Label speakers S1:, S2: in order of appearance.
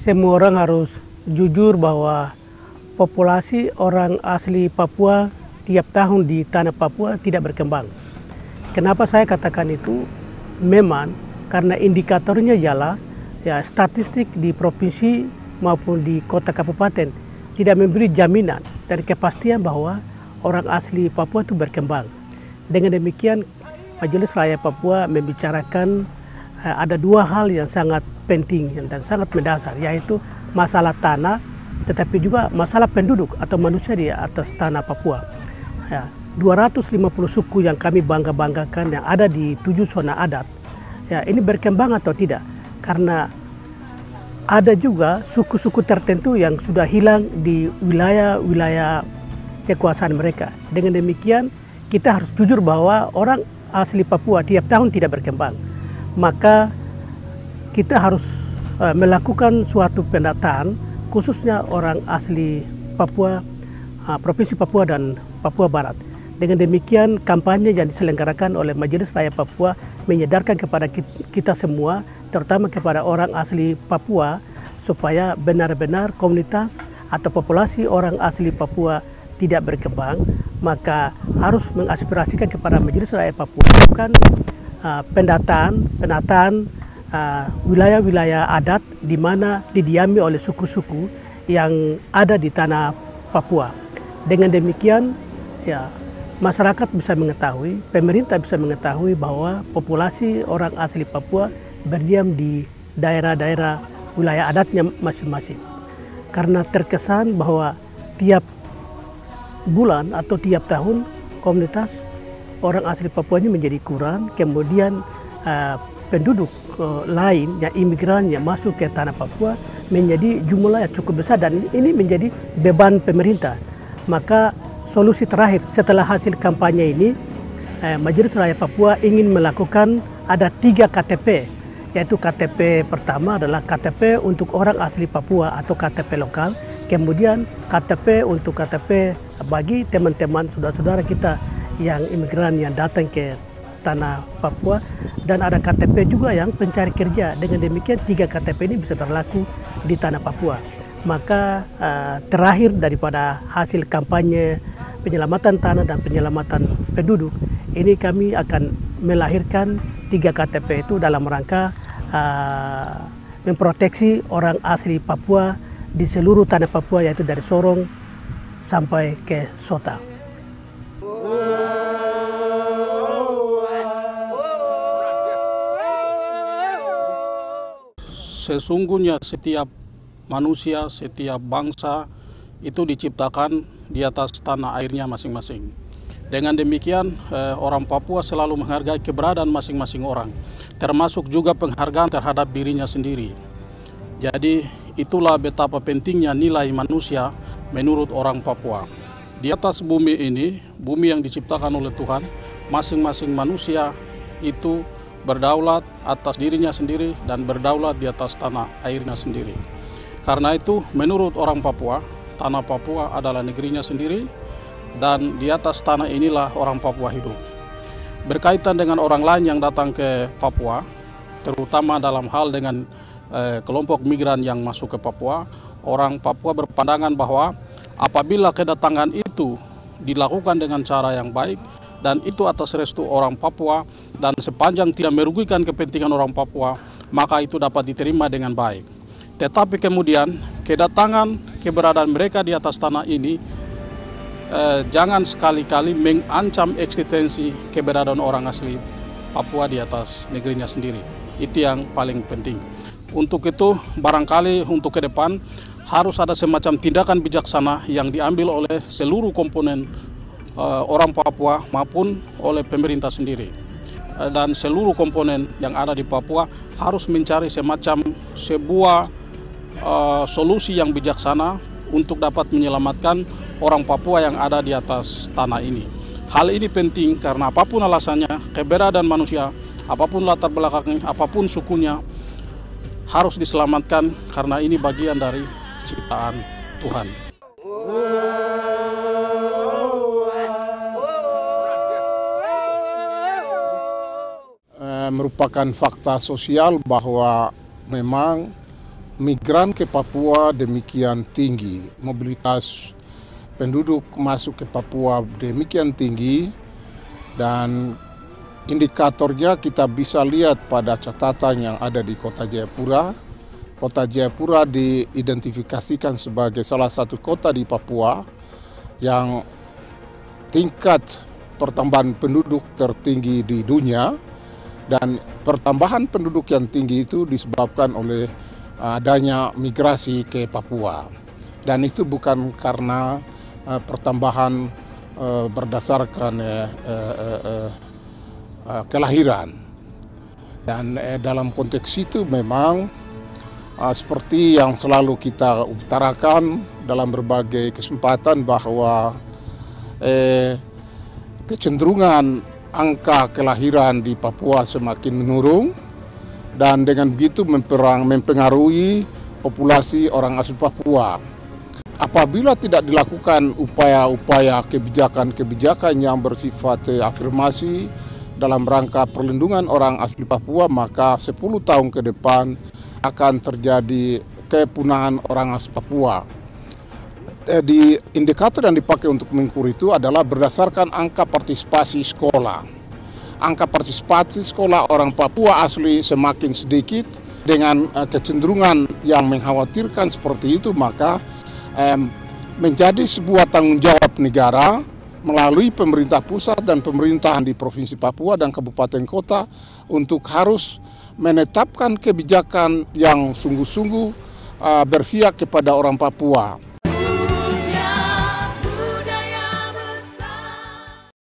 S1: semua orang harus jujur bahwa populasi orang asli Papua tiap tahun di tanah Papua tidak berkembang. Kenapa saya katakan itu? Memang karena indikatornya ialah statistik di provinsi maupun di kota kabupaten tidak memberi jaminan dan kepastian bahwa orang asli Papua itu berkembang. Dengan demikian, Majelis Rakyat Papua membicarakan ada dua hal yang sangat penting dan sangat mendasar, yaitu masalah tanah, tetapi juga masalah penduduk atau manusia di atas tanah Papua. 250 suku yang kami bangga-banggakan yang ada di 7 zona adat, ini berkembang atau tidak? Karena ada juga suku-suku tertentu yang sudah hilang di wilayah-wilayah kekuasaan mereka. Dengan demikian, kita harus jujur bahwa orang asli Papua tiap tahun tidak berkembang. Maka kita harus melakukan suatu pendataan, khususnya orang asli Papua, Provinsi Papua dan Papua Barat. Dengan demikian, kampanye yang diselenggarakan oleh Majelis Rakyat Papua menyadarkan kepada kita semua, terutama kepada orang asli Papua, supaya benar-benar komunitas atau populasi orang asli Papua tidak berkembang, maka harus mengaspirasikan kepada Majelis Rakyat Papua bukan penataan wilayah-wilayah adat di mana didiami oleh suku-suku yang ada di tanah Papua. Dengan demikian, masyarakat bisa mengetahui, pemerintah bisa mengetahui bahwa populasi orang asli Papua berdiam di daerah-daerah wilayah adatnya masing-masing. Karena terkesan bahwa tiap bulan atau tiap tahun komunitas orang asli Papua ini menjadi kurang, kemudian penduduk lain yang imigran yang masuk ke tanah Papua menjadi jumlah yang cukup besar dan ini menjadi beban pemerintah. Maka solusi terakhir setelah hasil kampanye ini, Majelis Rakyat Papua ingin melakukan ada 3 KTP, yaitu KTP pertama adalah KTP untuk orang asli Papua atau KTP lokal, kemudian KTP untuk KTP bagi teman-teman saudara-saudara kita yang imigran yang datang ke tanah Papua, dan ada KTP juga yang pencari kerja. Dengan demikian 3 KTP ini bisa berlaku di tanah Papua. Maka terakhir daripada hasil kampanye penyelamatan tanah dan penyelamatan penduduk, ini kami akan melahirkan 3 KTP itu dalam rangka memproteksi orang asli Papua di seluruh tanah Papua, yaitu dari Sorong sampai ke Sota.
S2: Sesungguhnya setiap manusia, setiap bangsa itu diciptakan di atas tanah airnya masing-masing. Dengan demikian, orang Papua selalu menghargai keberadaan masing-masing orang, termasuk juga penghargaan terhadap dirinya sendiri. Jadi itulah betapa pentingnya nilai manusia menurut orang Papua. Di atas bumi ini, bumi yang diciptakan oleh Tuhan, masing-masing manusia itu berdaulat atas dirinya sendiri dan berdaulat di atas tanah airnya sendiri. Karena itu, menurut orang Papua, tanah Papua adalah negerinya sendiri, dan di atas tanah inilah orang Papua hidup. Berkaitan dengan orang lain yang datang ke Papua, terutama dalam hal dengan kelompok migran yang masuk ke Papua, orang Papua berpandangan bahwa apabila kedatangan itu dilakukan dengan cara yang baik, dan itu atas restu orang Papua, dan sepanjang tidak merugikan kepentingan orang Papua, maka itu dapat diterima dengan baik. Tetapi kemudian kedatangan keberadaan mereka di atas tanah ini jangan sekali-kali mengancam eksistensi keberadaan orang asli Papua di atas negerinya sendiri. Itu yang paling penting. Untuk itu barangkali untuk ke depan harus ada semacam tindakan bijaksana yang diambil oleh seluruh komponen orang Papua maupun oleh pemerintah sendiri. Dan seluruh komponen yang ada di Papua harus mencari semacam sebuah solusi yang bijaksana untuk dapat menyelamatkan orang Papua yang ada di atas tanah ini. Hal ini penting karena apapun alasannya, keberadaan manusia, apapun latar belakangnya, apapun sukunya, harus diselamatkan karena ini bagian dari ciptaan Tuhan.
S3: Merupakan fakta sosial bahwa memang migran ke Papua demikian tinggi, mobilitas penduduk masuk ke Papua demikian tinggi, dan indikatornya kita bisa lihat pada catatan yang ada di Kota Jayapura. Kota Jayapura diidentifikasikan sebagai salah satu kota di Papua yang tingkat pertambahan penduduk tertinggi di dunia, dan pertambahan penduduk yang tinggi itu disebabkan oleh adanya migrasi ke Papua. Dan itu bukan karena pertambahan berdasarkan kelahiran. Dan dalam konteks itu memang seperti yang selalu kita utarakan dalam berbagai kesempatan bahwa kecenderungan angka kelahiran di Papua semakin menurun, dan dengan begitu mempengaruhi populasi orang asli Papua. Apabila tidak dilakukan upaya-upaya kebijakan yang bersifat afirmasi dalam rangka perlindungan orang asli Papua, maka 10 tahun ke depan akan terjadi kepunahan orang asli Papua. Di indikator yang dipakai untuk mengukur itu adalah berdasarkan angka partisipasi sekolah. Angka partisipasi sekolah orang Papua asli semakin sedikit, dengan kecenderungan yang mengkhawatirkan seperti itu, maka menjadi sebuah tanggung jawab negara melalui pemerintah pusat dan pemerintahan di Provinsi Papua dan kabupaten kota untuk harus menetapkan kebijakan yang sungguh-sungguh berpihak kepada orang Papua.